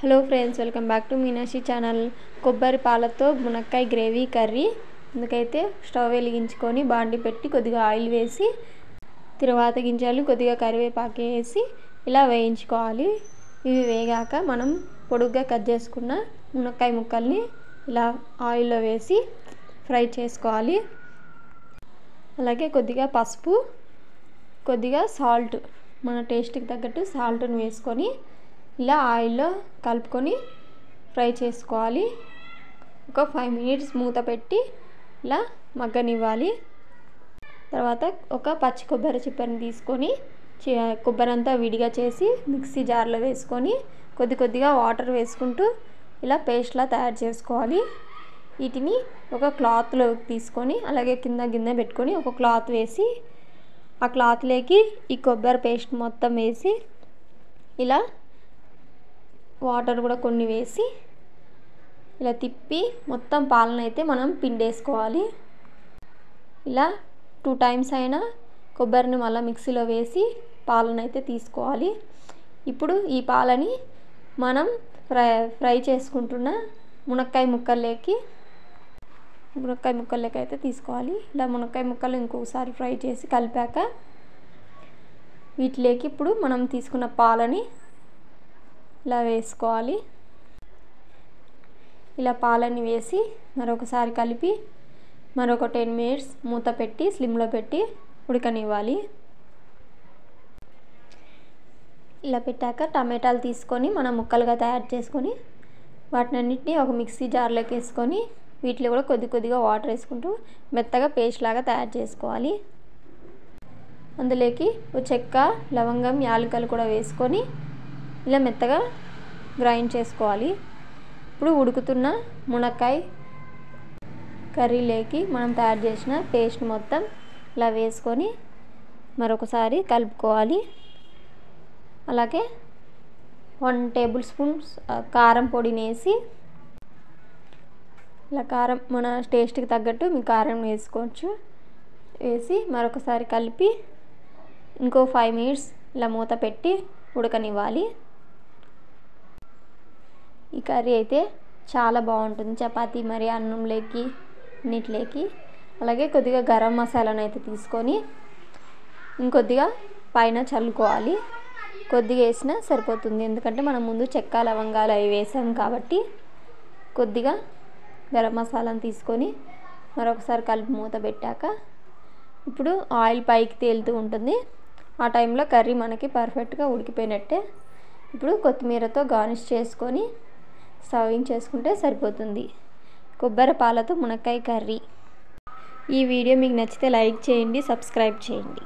Hello friends, welcome back to Meenakshi channel. కొబ్బరి పాలతో మునక్కాయ గ్రేవీ కర్రీ. అందుకైతే స్టవ్ వెలిగించుకొని బాండి పెట్టి కొద్దిగా ఆయిల్ వేసి తిరువాత గింజలు కొద్దిగా కరివేపాకు వేసి ఇలా వేయించుకోవాలి. ఇవి వేగాక మనం పొడుగ్గా కట్ చేసుకున్న మునక్కాయ ముక్కల్ని ఇలా ఆయిల్లో వేసి ఫ్రై చేసుకోవాలి. అలాగే కొద్దిగా పసుపు, కొద్దిగా సాల్ట్, మన టేస్ట్కి తగ్గట్టు సాల్ట్ని వేసుకొని ఇలా ఆయిల్లో కలుపుకొని ఫ్రై చేసుకోవాలి. ఒక 5 మినిట్స్ మూత పెట్టి ఇలా మగ్గనివ్వాలి. తర్వాత ఒక పచ్చి కొబ్బరి చిప్పని తీసుకొని కొబ్బరి అంతా విడిగా చేసి మిక్సీ జార్లో వేసుకొని కొద్దిగా వాటర్ వేసుకుంటూ ఇలా పేస్ట్లా తయారు చేసుకోవాలి. వీటిని ఒక క్లాత్లో తీసుకొని అలాగే కింద గిన్నె పెట్టుకొని ఒక క్లాత్ వేసి ఆ క్లాత్లోకి ఈ కొబ్బరి పేస్ట్ మొత్తం వేసి ఇలా వాటర్ కూడా కొన్ని వేసి ఇలా తిప్పి మొత్తం పాలన అయితే మనం పిండేసుకోవాలి. ఇలా 2 టైమ్స్ అయినా కొబ్బరిని మళ్ళీ మిక్సీలో వేసి పాలన అయితే తీసుకోవాలి. ఇప్పుడు ఈ పాలని మనం ఫ్రై చేసుకుంటున్న మునక్కాయ ముక్కల్లోకి అయితే తీసుకోవాలి. ఇలా మునక్కాయ ముక్కలు ఇంకొకసారి ఫ్రై చేసి కలిపాక వీటిలోకి ఇప్పుడు మనం తీసుకున్న పాలని ఇలా వేసుకోవాలి. ఇలా పాలని వేసి మరొకసారి కలిపి మరొక 10 మినిట్స్ మూత పెట్టి స్లిమ్లో పెట్టి ఉడకనివ్వాలి. ఇలా పెట్టాక టమాటాలు తీసుకొని మనం ముక్కలుగా తయారు చేసుకొని వాటినన్నిటిని ఒక మిక్సీ జార్లోకి వేసుకొని వీటిలో కూడా కొద్దిగా వాటర్ వేసుకుంటూ మెత్తగా పేస్ట్ లాగా తయారు చేసుకోవాలి. అందులోకి చెక్క, లవంగం, యాలకులు కూడా వేసుకొని ఇలా మెత్తగా గ్రైండ్ చేసుకోవాలి. ఇప్పుడు ఉడుకుతున్న మునక్కాయ కర్రీలోకి మనం తయారు చేసిన పేస్ట్ మొత్తం ఇలా వేసుకొని మరొకసారి కలుపుకోవాలి. అలాగే 1 టేబుల్ స్పూన్ కారం పొడిని వేసి ఇలా కారం మన టేస్ట్కి తగ్గట్టు మీ కారం వేసుకోవచ్చు. వేసి మరొకసారి కలిపి ఇంకో 5 మినిట్స్ ఇలా మూత పెట్టి ఉడకనివ్వాలి. ఈ కర్రీ అయితే చాలా బాగుంటుంది చపాతీ మరి అన్నంలోకి అన్నిటిలోకి. అలాగే కొద్దిగా గరం మసాలాను అయితే తీసుకొని ఇంకొద్దిగా పైన చల్లుకోవాలి. కొద్దిగా వేసినా సరిపోతుంది, ఎందుకంటే మనం ముందు చెక్క, లవంగాలు అవి వేసాం కాబట్టి. కొద్దిగా గరం మసాలాను తీసుకొని మరొకసారి కలిపి మూత పెట్టాక ఇప్పుడు ఆయిల్ పైకి తేలుతూ ఉంటుంది. ఆ టైంలో కర్రీ మనకి పర్ఫెక్ట్గా ఉడికిపోయినట్టే. ఇప్పుడు కొత్తిమీరతో గార్నిష్ చేసుకొని సర్వింగ్ చేసుకుంటే సరిపోతుంది. కొబ్బరి పాలతో మునక్కాయ కర్రీ. ఈ వీడియో మీకు నచ్చితే లైక్ చేయండి, సబ్స్క్రైబ్ చేయండి.